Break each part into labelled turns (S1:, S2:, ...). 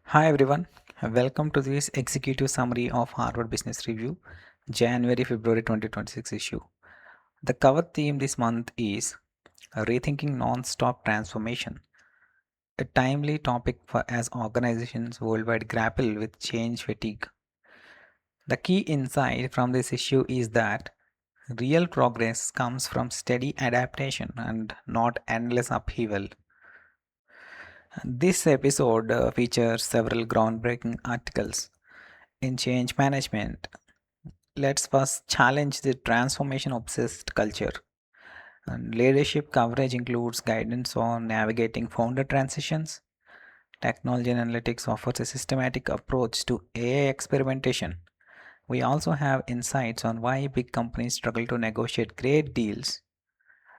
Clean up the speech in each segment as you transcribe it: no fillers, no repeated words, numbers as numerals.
S1: Hi everyone, welcome to this executive summary of Harvard Business Review, January-February 2026 issue. The cover theme this month is Rethinking Non-Stop Transformation, a timely topic for as organizations worldwide grapple with change fatigue. The key insight from this issue is that real progress comes from steady adaptation and not endless upheaval. This episode features several groundbreaking articles in change management. Let's first challenge the transformation obsessed culture. And leadership coverage includes guidance on navigating founder transitions. Technology and analytics offers a systematic approach to AI experimentation. We also have insights on why big companies struggle to negotiate great deals.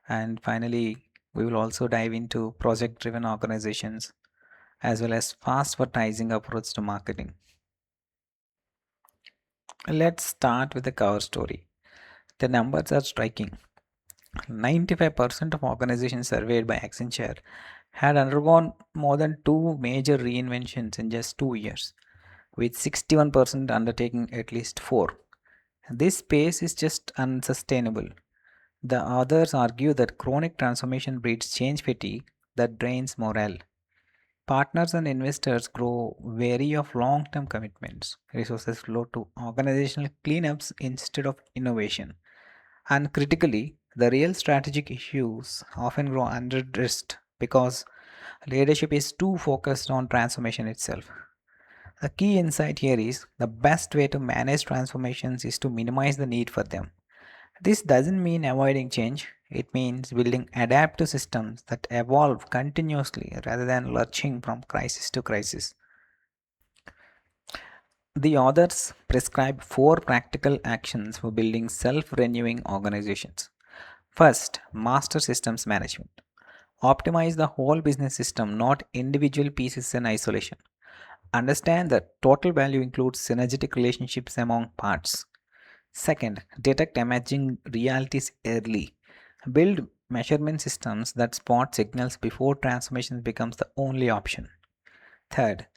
S1: And finally, we will also dive into project driven organizations as well as fastvertising approach to marketing. Let's start with the cover story. The numbers are striking. 95% of organizations surveyed by Accenture had undergone more than two major reinventions in just 2 years, with 61% undertaking at least four. This pace is just unsustainable. The authors argue that chronic transformation breeds change fatigue that drains morale. Partners and investors grow wary of long term commitments. Resources flow to organizational cleanups instead of innovation. And critically, the real strategic issues often go underaddressed because leadership is too focused on transformation itself. The key insight here is the best way to manage transformations is to minimize the need for them. This doesn't mean avoiding change, it means building adaptive systems that evolve continuously rather than lurching from crisis to crisis. The authors prescribe four practical actions for building self renewing organizations. First, master systems management. Optimize the whole business system, not individual pieces in isolation. Understand that total value includes synergetic relationships among parts. Second, detect emerging realities early. Build measurement systems that spot signals before transformation becomes the only option. Third,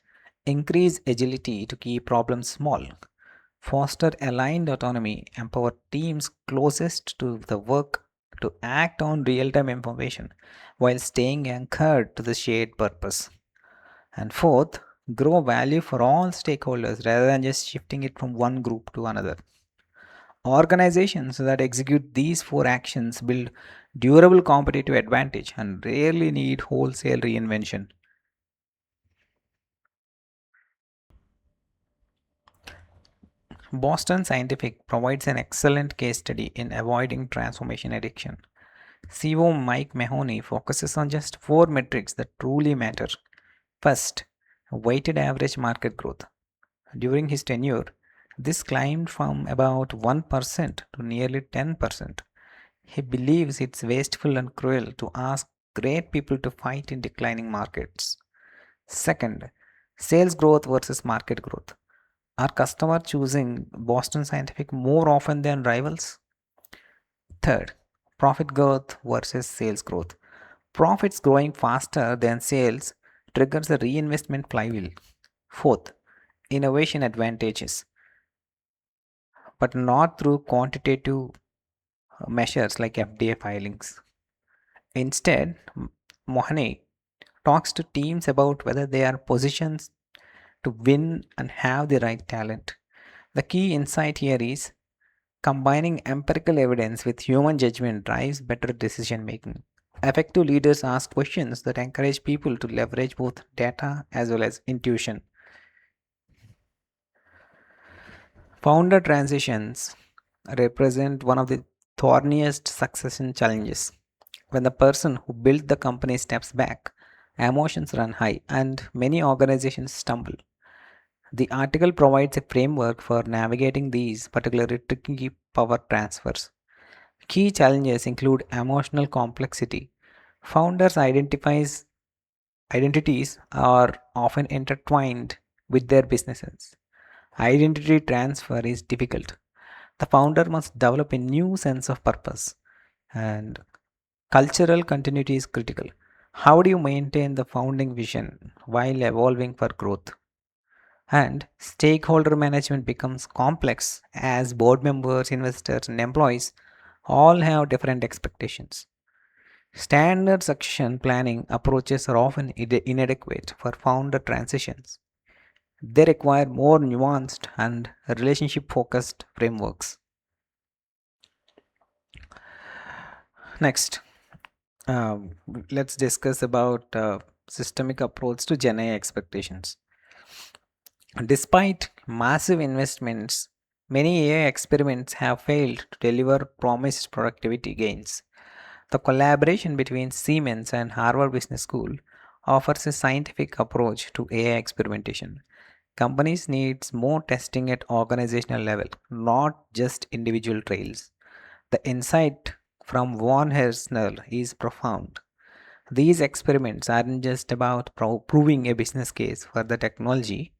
S1: increase agility to keep problems small. Foster aligned autonomy, empower teams closest to the work to act on real time information while staying anchored to the shared purpose. And fourth, grow value for all stakeholders rather than just shifting it from one group to another. Organizations that execute these four actions build durable competitive advantage and rarely need wholesale reinvention. Boston Scientific provides an excellent case study in avoiding transformation addiction. CEO Mike Mahoney focuses on just four metrics that truly matter. First, weighted average market growth. During his tenure, this climbed from about 1% to nearly 10%. He believes it's wasteful and cruel to ask great people to fight in declining markets. Second, sales growth versus market growth. Are customers choosing Boston Scientific more often than rivals? Third, profit growth versus sales growth. Profits growing faster than sales triggers a reinvestment flywheel. Fourth, innovation advantages, but not through quantitative measures like FDA filings. Instead, Mohane talks to teams about whether they are positioned to win and have the right talent. The key insight here is combining empirical evidence with human judgment drives better decision making. Effective leaders ask questions that encourage people to leverage both data as well as intuition. Founder transitions represent one of the thorniest succession challenges. When the person who built the company steps back, emotions run high and many organizations stumble. The article provides a framework for navigating these particularly tricky power transfers. Key challenges include emotional complexity. Founders identities are often intertwined with their businesses. Identity transfer is difficult. The founder must develop a new sense of purpose, and cultural continuity is critical. How do you maintain the founding vision while evolving for growth? And stakeholder management becomes complex as board members, investors, and employees all have different expectations. Standard succession planning approaches are often inadequate for founder transitions. They require more nuanced and relationship focused frameworks. Next, um, let's discuss about systemic approach to Gen AI expectations. Despite massive investments, many AI experiments have failed to deliver promised productivity gains. The collaboration between Siemens and Harvard Business School offers a scientific approach to AI experimentation. Companies need more testing at organizational level, not just individual trails. The insight from Von Hersner is profound. These experiments aren't just about proving a business case for the technology,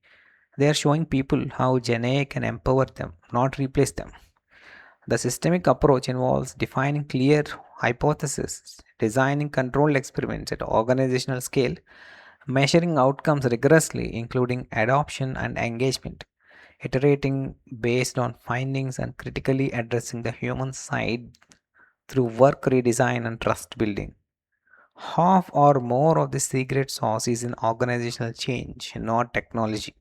S1: they are showing people how Gen AI can empower them, not replace them. The systemic approach involves defining clear hypotheses, designing controlled experiments at organizational scale, measuring outcomes rigorously, including adoption and engagement, iterating based on findings, and critically addressing the human side through work redesign and trust building. Half or more of the secret sauce is in organizational change, not technology.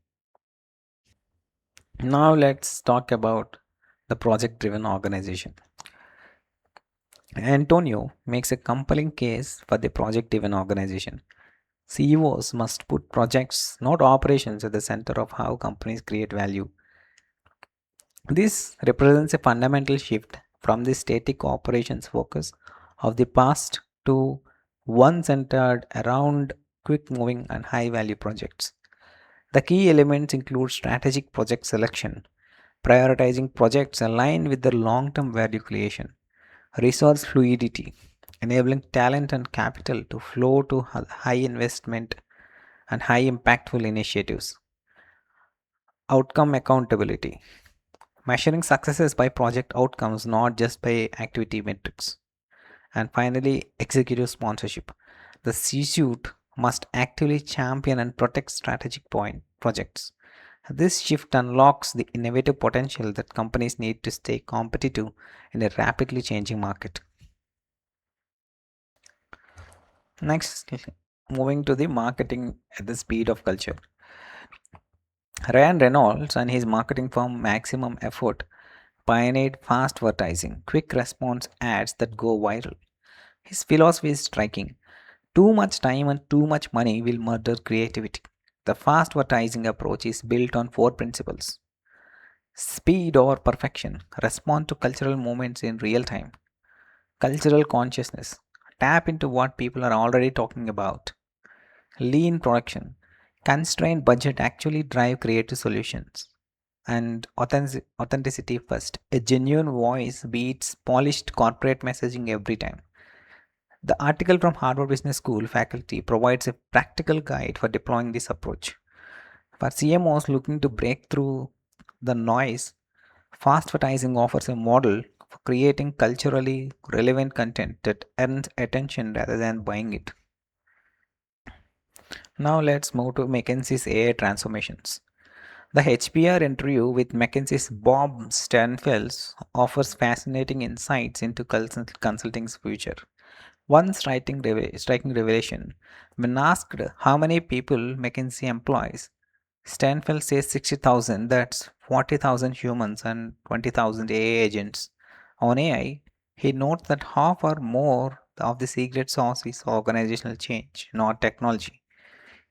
S1: Now let's talk about the project driven organization. Antonio makes a compelling case for the project driven organization. CEOs must put projects, not operations, at the center of how companies create value. This represents a fundamental shift from the static operations focus of the past to one centered around quick moving and high value projects. The key elements include strategic project selection, prioritizing projects aligned with their long term value creation, resource fluidity, enabling talent and capital to flow to high investment and high impactful initiatives, outcome accountability, measuring successes by project outcomes, not just by activity metrics. And finally, executive sponsorship. The C suite must actively champion and protect strategic point projects. This shift unlocks the innovative potential that companies need to stay competitive in a rapidly changing market. Next, moving to the marketing at the speed of culture. Ryan Reynolds and his marketing firm Maximum Effort pioneered fastvertising, quick response ads that go viral. His philosophy is striking. Too much time and too much money will murder creativity. The fastvertising approach is built on four principles: speed over perfection, respond to cultural movements in real time, cultural consciousness, tap into what people are already talking about, lean production, constrained budget actually drive creative solutions, and authenticity first. A genuine voice beats polished corporate messaging every time. The article from Harvard Business School faculty provides a practical guide for deploying this approach. For CMOs looking to break through the noise, fast advertising offers a model for creating culturally relevant content that earns attention rather than buying it. Now let's move to McKinsey's AI transformations. The HBR interview with McKinsey's Bob Sternfels offers fascinating insights into consulting's future. One striking revelation: when asked how many people McKinsey employs, Sternfeld says 60,000, that's 40,000 humans and 20,000 AI agents. On AI, he notes that half or more of the secret sauce is organizational change, not technology.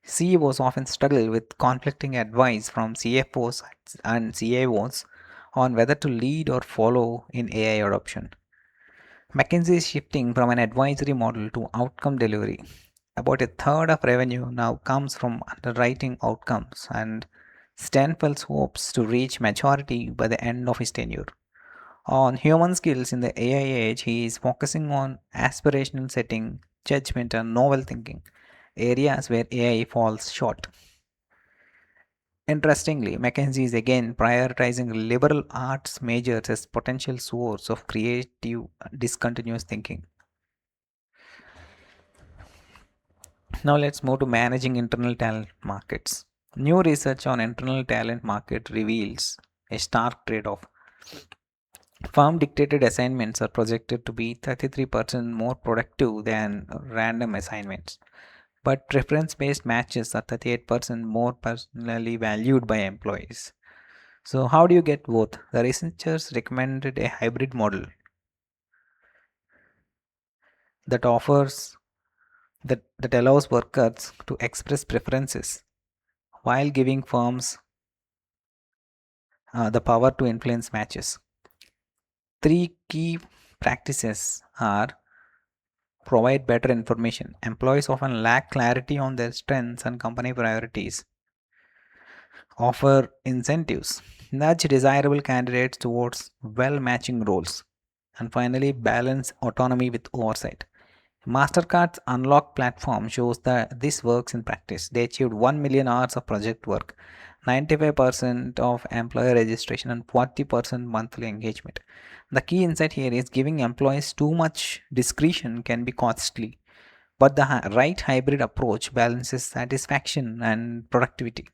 S1: CEOs often struggle with conflicting advice from CFOs and CIOs on whether to lead or follow in AI adoption. McKinsey is shifting from an advisory model to outcome delivery. About a third of revenue now comes from underwriting outcomes, and Stanfeld hopes to reach maturity by the end of his tenure. On human skills in the AI age, he is focusing on aspirational setting, judgment, and novel thinking, areas where AI falls short. Interestingly, McKinsey is again prioritizing liberal arts majors as potential source of creative, discontinuous thinking. Now let's move to managing internal talent markets. New research on internal talent market reveals a stark trade-off. Firm dictated assignments are projected to be 33% more productive than random assignments, but preference based matches are 38% more personally valued by employees. So, how do you get both? The researchers recommended a hybrid model that offers that allows workers to express preferences while giving firms the power to influence matches. Three key practices are: provide better information. Employees often lack clarity on their strengths and company priorities. Offer incentives. Nudge desirable candidates towards well matching roles. And finally, balance autonomy with oversight. MasterCard's Unlock platform shows that this works in practice. They achieved 1 million hours of project work, 95% of employer registration, and 40% monthly engagement. The key insight here is giving employees too much discretion can be costly, but the right hybrid approach balances satisfaction and productivity.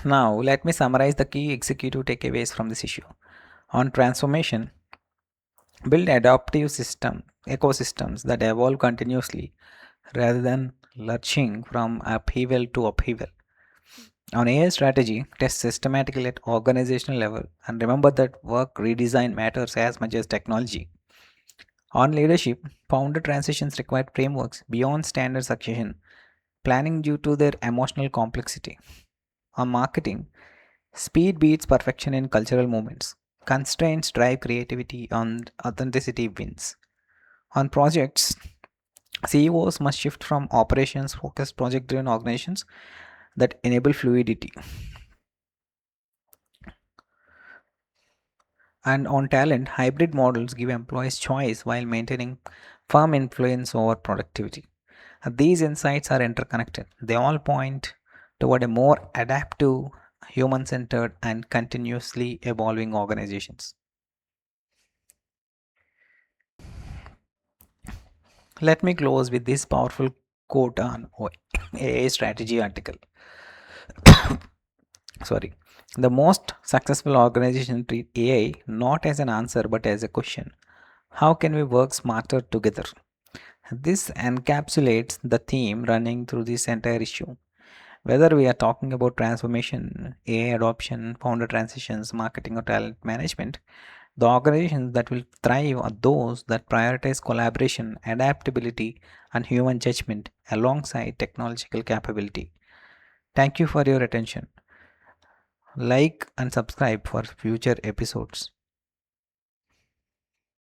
S1: Now, let me summarize the key executive takeaways from this issue. On transformation, build adaptive ecosystems that evolve continuously rather than lurching from upheaval to upheaval. On AI strategy, test systematically at organizational level and remember that work redesign matters as much as technology. On leadership, founder transitions require frameworks beyond standard succession planning due to their emotional complexity. On marketing, speed beats perfection in cultural movements. Constraints drive creativity and authenticity wins. On projects, CEOs must shift from operations focused project driven organizations that enable fluidity. And on talent, hybrid models give employees choice while maintaining firm influence over productivity. These insights are interconnected. They all point toward a more adaptive, human centered, and continuously evolving organizations. Let me close with this powerful quote on AI strategy article. Sorry. The most successful organizations treat AI not as an answer but as a question. How can we work smarter together? This encapsulates the theme running through this entire issue. Whether we are talking about transformation, AI adoption, founder transitions, marketing, or talent management, the organizations that will thrive are those that prioritize collaboration, adaptability, and human judgment alongside technological capability. Thank you for your attention. Like and subscribe for future episodes.